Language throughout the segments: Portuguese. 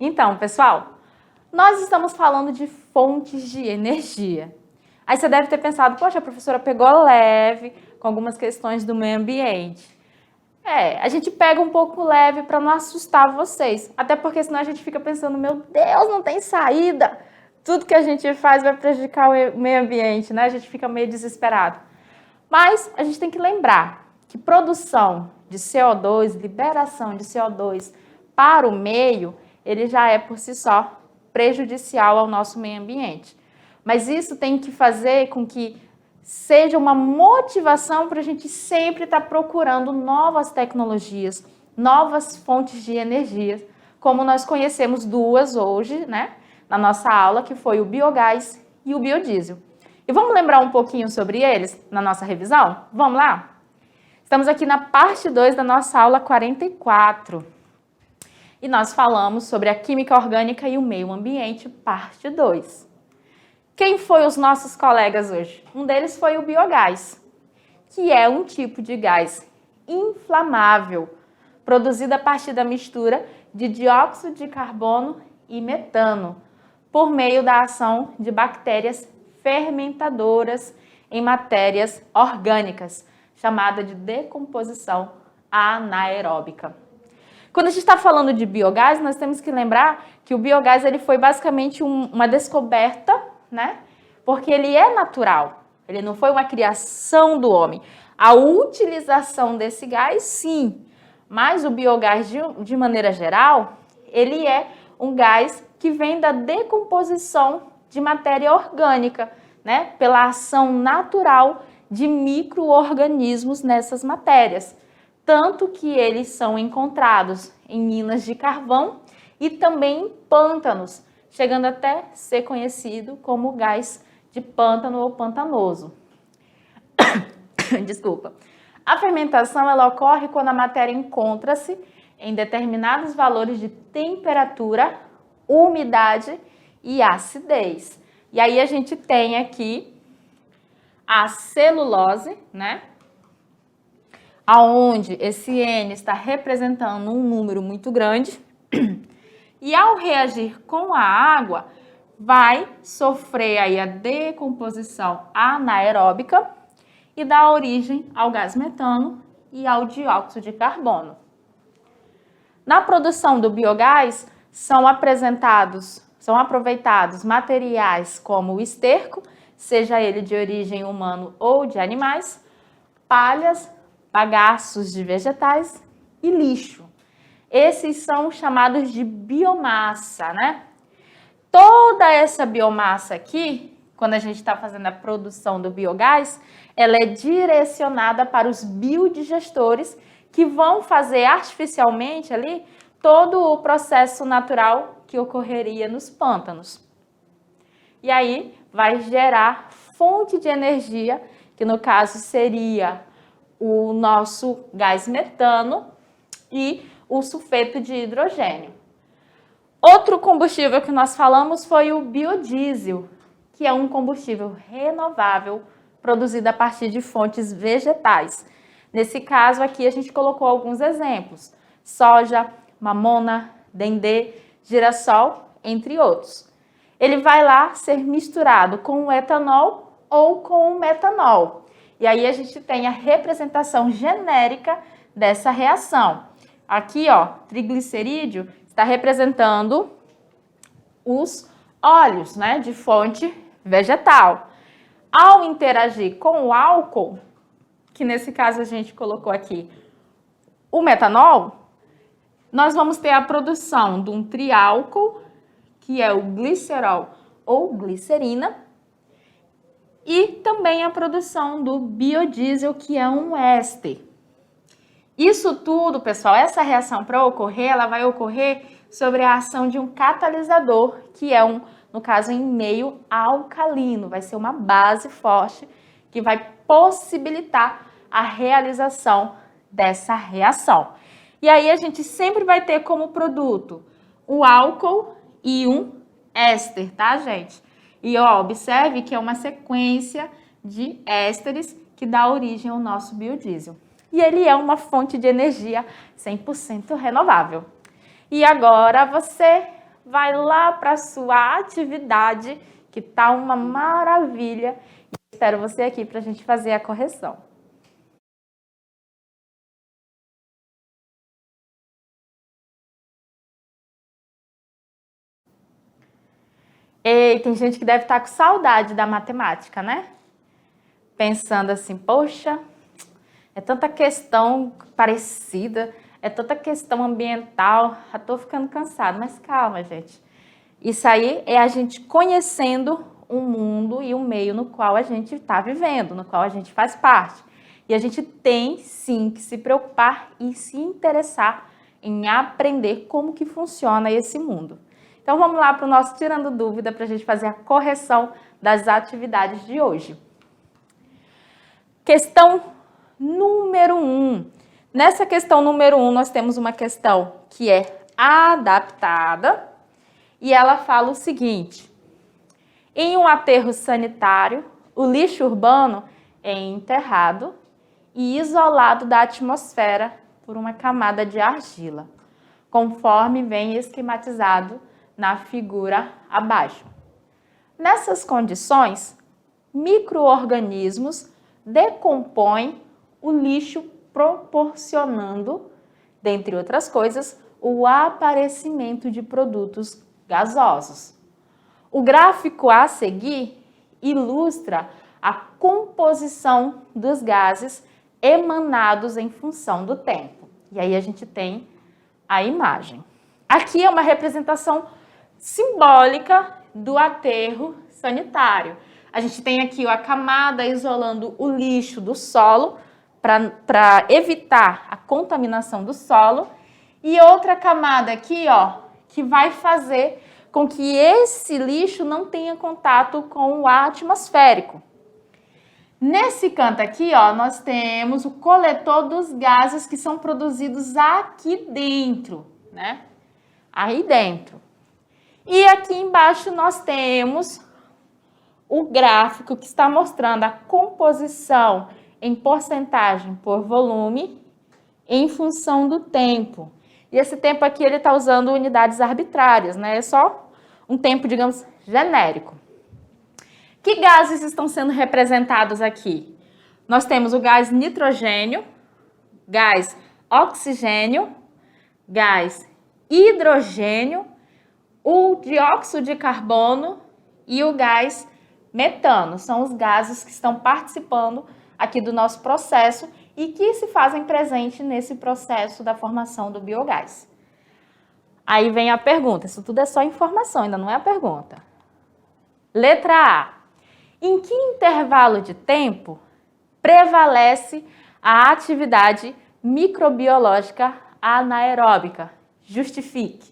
Então, pessoal, nós estamos falando de fontes de energia. Aí você deve ter pensado, poxa, a professora pegou leve com algumas questões do meio ambiente. A gente pega um pouco leve para não assustar vocês. Até porque senão a gente fica pensando, meu Deus, não tem saída. Tudo que a gente faz vai prejudicar o meio ambiente, né? A gente fica meio desesperado. Mas a gente tem que lembrar que produção de CO2, liberação de CO2 para o meio, ele já é por si só prejudicial ao nosso meio ambiente. Mas isso tem que fazer com que seja uma motivação para a gente sempre estar procurando novas tecnologias, novas fontes de energia, como nós conhecemos duas hoje, né, na nossa aula, que foi o biogás e o biodiesel. E vamos lembrar um pouquinho sobre eles na nossa revisão? Vamos lá? Estamos aqui na parte 2 da nossa aula 44. E nós falamos sobre a química orgânica e o meio ambiente, parte 2. Quem foi os nossos colegas hoje? Um deles foi o biogás, que é um tipo de gás inflamável, produzido a partir da mistura de dióxido de carbono e metano, por meio da ação de bactérias fermentadoras em matérias orgânicas, chamada de decomposição anaeróbica. Quando a gente está falando de biogás, nós temos que lembrar que o biogás ele foi basicamente uma descoberta, né? Porque ele é natural, ele não foi uma criação do homem. A utilização desse gás, sim, mas o biogás, de maneira geral, ele é um gás que vem da decomposição de matéria orgânica, né? Pela ação natural de micro-organismos nessas matérias. Tanto que eles são encontrados em minas de carvão e também em pântanos, chegando até ser conhecido como gás de pântano ou pantanoso. Desculpa. A fermentação ela ocorre quando a matéria encontra-se em determinados valores de temperatura, umidade e acidez. E aí a gente tem aqui a celulose, né? Aonde esse N está representando um número muito grande. E ao reagir com a água, vai sofrer aí a decomposição anaeróbica e dar origem ao gás metano e ao dióxido de carbono. Na produção do biogás, são aproveitados materiais como o esterco, seja ele de origem humana ou de animais, palhas, bagaços de vegetais e lixo. Esses são chamados de biomassa, né? Toda essa biomassa aqui, quando a gente está fazendo a produção do biogás, ela é direcionada para os biodigestores que vão fazer artificialmente ali todo o processo natural que ocorreria nos pântanos. E aí vai gerar fonte de energia, que no caso seria o nosso gás metano e o sulfeto de hidrogênio. Outro combustível que nós falamos foi o biodiesel, que é um combustível renovável produzido a partir de fontes vegetais. Nesse caso aqui a gente colocou alguns exemplos: soja, mamona, dendê, girassol, entre outros. Ele vai lá ser misturado com o etanol ou com o metanol. E aí a gente tem a representação genérica dessa reação. Aqui, ó, triglicerídeo está representando os óleos, né, de fonte vegetal. Ao interagir com o álcool, que nesse caso a gente colocou aqui o metanol, nós vamos ter a produção de um triálcool, que é o glicerol ou glicerina, e também a produção do biodiesel, que é um éster. Isso tudo, pessoal, essa reação para ocorrer, ela vai ocorrer sobre a ação de um catalisador, que é no caso, em meio alcalino. Vai ser uma base forte que vai possibilitar a realização dessa reação. E aí a gente sempre vai ter como produto o álcool e um éster, tá, gente? E ó, observe que é uma sequência de ésteres que dá origem ao nosso biodiesel. E ele é uma fonte de energia 100% renovável. E agora você vai lá para a sua atividade, que tá uma maravilha. E espero você aqui para a gente fazer a correção. Ei, tem gente que deve estar com saudade da matemática, né? Pensando assim, poxa, é tanta questão parecida, é tanta questão ambiental, já estou ficando cansada. Mas calma, gente. Isso aí é a gente conhecendo o mundo e o meio no qual a gente está vivendo, no qual a gente faz parte. E a gente tem, sim, que se preocupar e se interessar em aprender como que funciona esse mundo. Então, vamos lá para o nosso Tirando Dúvida para a gente fazer a correção das atividades de hoje. Questão número 1. Nessa questão número 1, nós temos uma questão que é adaptada e ela fala o seguinte: em um aterro sanitário, o lixo urbano é enterrado e isolado da atmosfera por uma camada de argila, conforme vem esquematizado na figura abaixo. Nessas condições, micro-organismos decompõem o lixo, proporcionando, dentre outras coisas, o aparecimento de produtos gasosos. O gráfico a seguir ilustra a composição dos gases emanados em função do tempo. E aí a gente tem a imagem. Aqui é uma representação simbólica do aterro sanitário. A gente tem aqui a camada isolando o lixo do solo para evitar a contaminação do solo e outra camada aqui, ó, que vai fazer com que esse lixo não tenha contato com o ar atmosférico. Nesse canto aqui, ó, nós temos o coletor dos gases que são produzidos aqui dentro, né? Aí dentro. E aqui embaixo nós temos o gráfico que está mostrando a composição em porcentagem por volume em função do tempo. E esse tempo aqui ele está usando unidades arbitrárias, né? É só um tempo, digamos, genérico. Que gases estão sendo representados aqui? Nós temos o gás nitrogênio, gás oxigênio, gás hidrogênio, o dióxido de carbono e o gás metano. São os gases que estão participando aqui do nosso processo e que se fazem presente nesse processo da formação do biogás. Aí vem a pergunta, isso tudo é só informação, ainda não é a pergunta. Letra A. Em que intervalo de tempo prevalece a atividade microbiológica anaeróbica? Justifique.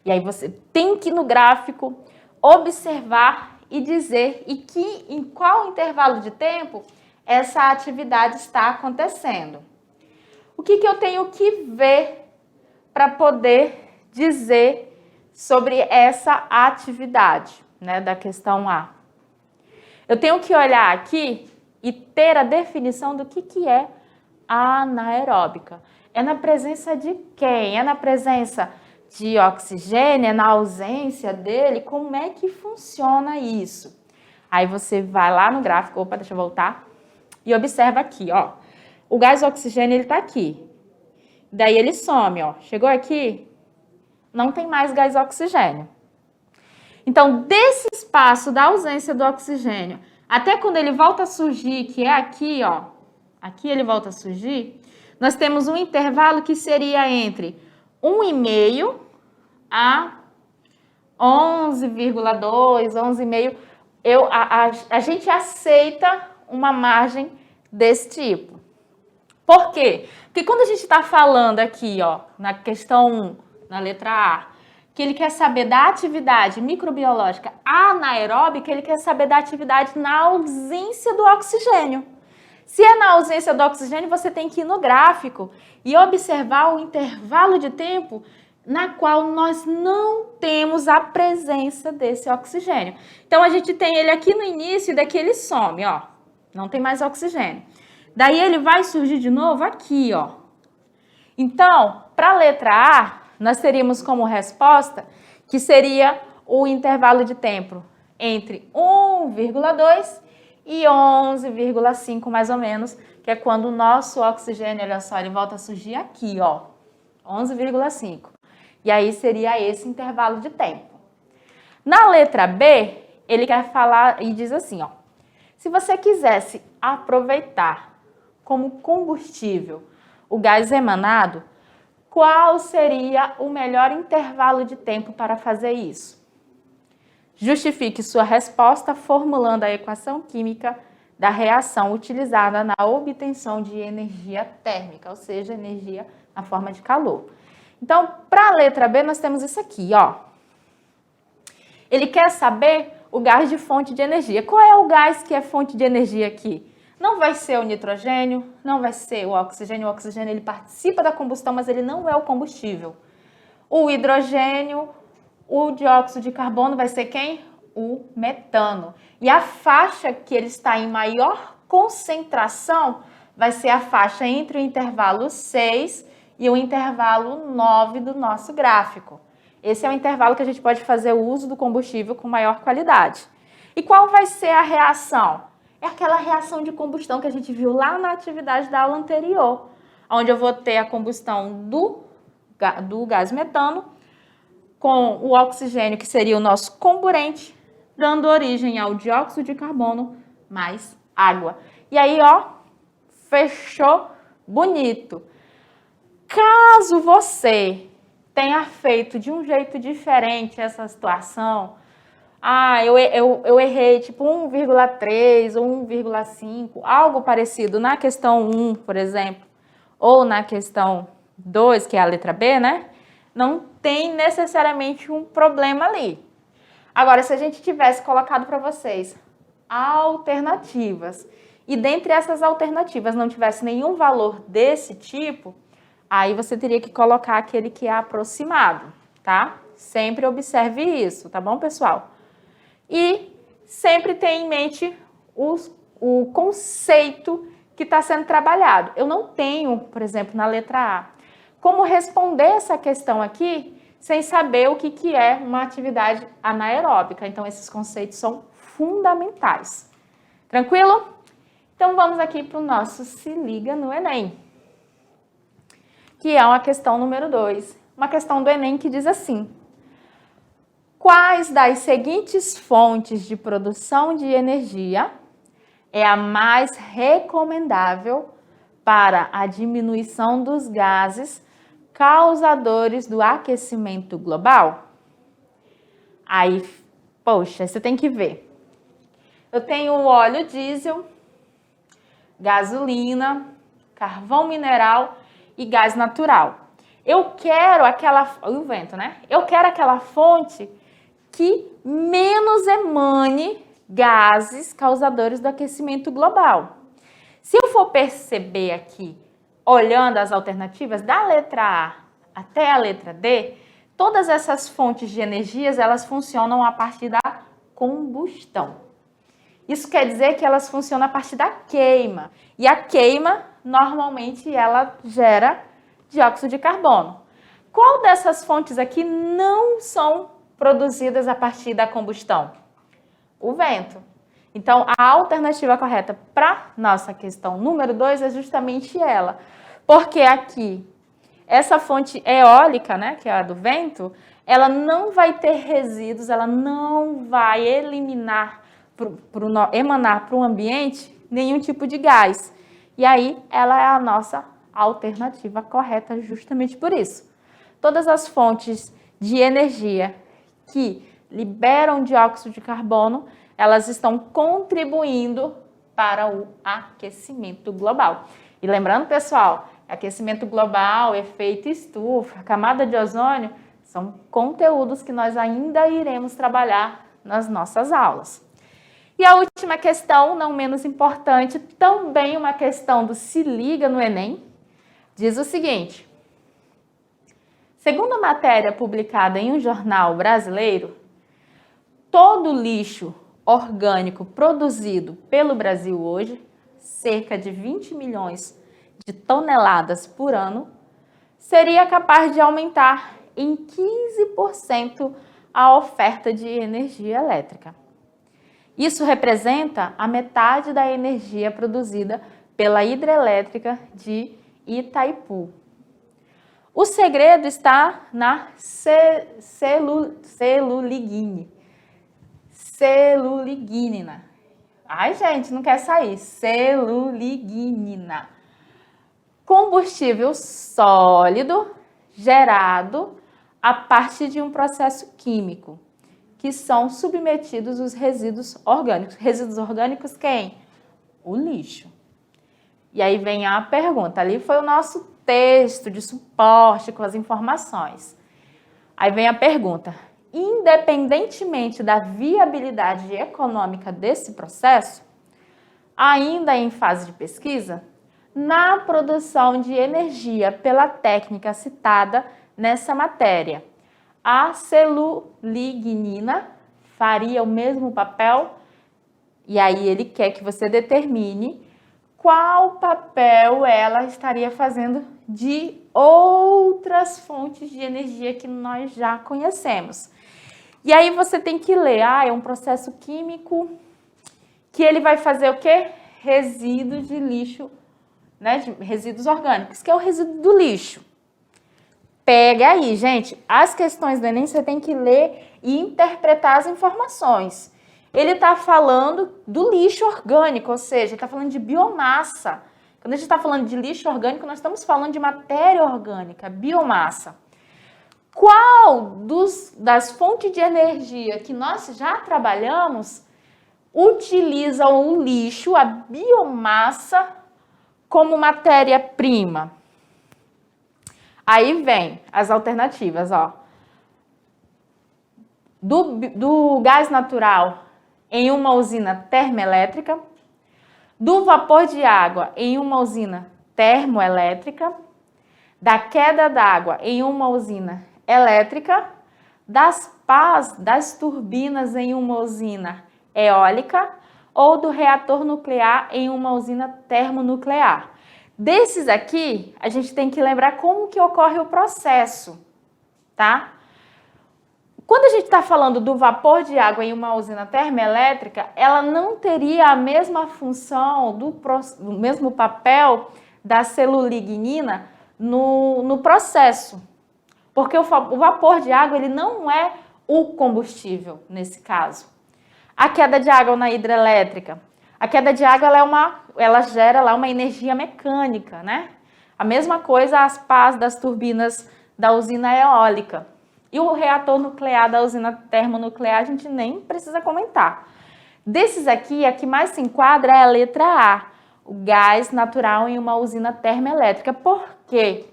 E aí você tem que ir no gráfico observar e dizer em qual intervalo de tempo essa atividade está acontecendo. O que eu tenho que ver para poder dizer sobre essa atividade, né, da questão A? Eu tenho que olhar aqui e ter a definição do que é anaeróbica. É na presença de quem? É na presença de oxigênio? É na ausência dele? Como é que funciona isso? Aí você vai lá no gráfico, opa, deixa eu voltar, e observa aqui, ó. O gás oxigênio, ele tá aqui. Daí ele some, ó. Chegou aqui, não tem mais gás oxigênio. Então, desse espaço da ausência do oxigênio, até quando ele volta a surgir, que é aqui, ó, aqui ele volta a surgir, nós temos um intervalo que seria entre 1,5 a 11,2, 11,5. A gente aceita uma margem desse tipo. Por quê? Porque quando a gente está falando aqui, ó, na questão 1, na letra A, que ele quer saber da atividade microbiológica anaeróbica, ele quer saber da atividade na ausência do oxigênio. Se é na ausência do oxigênio, você tem que ir no gráfico e observar o intervalo de tempo na qual nós não temos a presença desse oxigênio. Então, a gente tem ele aqui no início e daqui ele some, ó. Não tem mais oxigênio. Daí, ele vai surgir de novo aqui, ó. Então, para a letra A, nós teríamos como resposta que seria o intervalo de tempo entre 1,2 e 11,5 mais ou menos, que é quando o nosso oxigênio, olha só, ele volta a surgir aqui, ó, 11,5. E aí seria esse intervalo de tempo. Na letra B, ele quer falar e diz assim, ó, se você quisesse aproveitar como combustível o gás emanado, qual seria o melhor intervalo de tempo para fazer isso? Justifique sua resposta formulando a equação química da reação utilizada na obtenção de energia térmica, ou seja, energia na forma de calor. Então, para a letra B, nós temos isso aqui, ó. Ele quer saber o gás de fonte de energia. Qual é o gás que é fonte de energia aqui? Não vai ser o nitrogênio, não vai ser o oxigênio. O oxigênio ele participa da combustão, mas ele não é o combustível. O hidrogênio, o dióxido de carbono vai ser quem? O metano. E a faixa que ele está em maior concentração vai ser a faixa entre o intervalo 6 e o intervalo 9 do nosso gráfico. Esse é o intervalo que a gente pode fazer o uso do combustível com maior qualidade. E qual vai ser a reação? É aquela reação de combustão que a gente viu lá na atividade da aula anterior, onde eu vou ter a combustão do gás metano com o oxigênio, que seria o nosso comburente, dando origem ao dióxido de carbono mais água. E aí, ó, fechou bonito. Caso você tenha feito de um jeito diferente essa situação, eu errei tipo 1,3 ou 1,5, algo parecido na questão 1, por exemplo, ou na questão 2, que é a letra B, né? Não tem necessariamente um problema ali. Agora, se a gente tivesse colocado para vocês alternativas e dentre essas alternativas não tivesse nenhum valor desse tipo, aí você teria que colocar aquele que é aproximado, tá? Sempre observe isso, tá bom, pessoal? E sempre tenha em mente o conceito que está sendo trabalhado. Eu não tenho, por exemplo, na letra A, como responder essa questão aqui sem saber o que é uma atividade anaeróbica. Então, esses conceitos são fundamentais. Tranquilo? Então, vamos aqui para o nosso Se Liga no Enem, que é uma questão número 2. Uma questão do Enem que diz assim: quais das seguintes fontes de produção de energia é a mais recomendável para a diminuição dos gases causadores do aquecimento global? Aí, poxa, você tem que ver. Eu tenho o óleo diesel, gasolina, carvão mineral e gás natural. Eu quero o vento, né? Eu quero aquela fonte que menos emane gases causadores do aquecimento global. Se eu for perceber aqui, olhando as alternativas da letra A até a letra D, todas essas fontes de energias, elas funcionam a partir da combustão. Isso quer dizer que elas funcionam a partir da queima. E a queima, normalmente, ela gera dióxido de carbono. Qual dessas fontes aqui não são produzidas a partir da combustão? O vento. Então, a alternativa correta para nossa questão número 2 é justamente ela. Porque aqui, essa fonte eólica, né, que é a do vento, ela não vai ter resíduos, ela não vai emanar para o ambiente nenhum tipo de gás. E aí, ela é a nossa alternativa correta justamente por isso. Todas as fontes de energia que liberam dióxido de carbono, elas estão contribuindo para o aquecimento global. E lembrando, pessoal, aquecimento global, efeito estufa, camada de ozônio, são conteúdos que nós ainda iremos trabalhar nas nossas aulas. E a última questão, não menos importante, também uma questão do Se Liga no Enem, diz o seguinte: segundo a matéria publicada em um jornal brasileiro, todo o lixo orgânico produzido pelo Brasil hoje, cerca de 20 milhões de toneladas por ano, seria capaz de aumentar em 15% a oferta de energia elétrica. Isso representa a metade da energia produzida pela hidrelétrica de Itaipu. O segredo está na celulignina. Ai, gente, não quer sair. Celulignina. Combustível sólido gerado a partir de um processo químico, que são submetidos os resíduos orgânicos. Resíduos orgânicos quem? O lixo. E aí vem a pergunta. Ali foi o nosso texto de suporte com as informações. Aí vem a pergunta. Independentemente da viabilidade econômica desse processo, ainda em fase de pesquisa, na produção de energia pela técnica citada nessa matéria, a celulignina faria o mesmo papel? E aí ele quer que você determine qual papel ela estaria fazendo de outras fontes de energia que nós já conhecemos. E aí você tem que ler, é um processo químico que ele vai fazer o quê? Resíduos de lixo, né? De resíduos orgânicos, que é o resíduo do lixo. Pega aí, gente, as questões do Enem você tem que ler e interpretar as informações. Ele está falando do lixo orgânico, ou seja, está falando de biomassa. Quando a gente está falando de lixo orgânico, nós estamos falando de matéria orgânica, biomassa. Qual das fontes de energia que nós já trabalhamos utilizam o lixo, a biomassa, como matéria-prima? Aí vem as alternativas, do gás natural em uma usina termoelétrica, do vapor de água em uma usina termoelétrica, da queda d'água em uma usina elétrica, das pás das turbinas em uma usina eólica ou do reator nuclear em uma usina termonuclear. Desses aqui, a gente tem que lembrar como que ocorre o processo, tá? Quando a gente está falando do vapor de água em uma usina termoelétrica, ela não teria a mesma função, do mesmo papel da celulignina no processo. Porque o vapor de água ele não é o combustível nesse caso. A queda de água na hidrelétrica. A queda de água ela gera lá uma energia mecânica, né? A mesma coisa as pás das turbinas da usina eólica. E o reator nuclear da usina termonuclear a gente nem precisa comentar. Desses aqui, a que mais se enquadra é a letra A, o gás natural em uma usina termoelétrica. Por quê?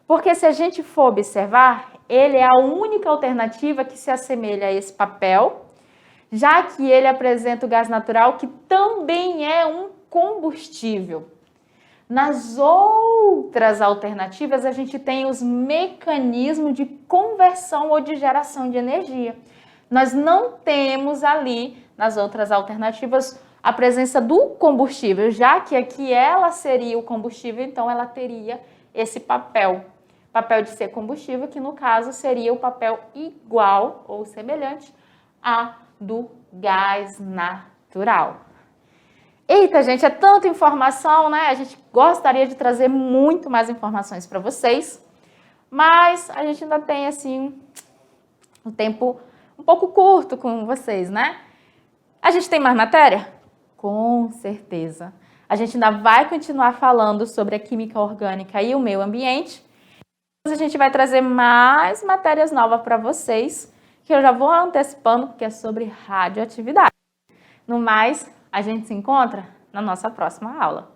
Porque se a gente for observar, ele é a única alternativa que se assemelha a esse papel, já que ele apresenta o gás natural, que também é um combustível. Nas outras alternativas, a gente tem os mecanismos de conversão ou de geração de energia. Nós não temos ali, nas outras alternativas, a presença do combustível, já que aqui ela seria o combustível, então ela teria esse papel de ser combustível, que no caso seria o papel igual ou semelhante a do gás natural. Eita, gente, é tanta informação, né? A gente gostaria de trazer muito mais informações para vocês, mas a gente ainda tem, assim, um tempo um pouco curto com vocês, né? A gente tem mais matéria? Com certeza. A gente ainda vai continuar falando sobre a química orgânica e o meio ambiente. A gente vai trazer mais matérias novas para vocês, que eu já vou antecipando, porque é sobre radioatividade. No mais, a gente se encontra na nossa próxima aula.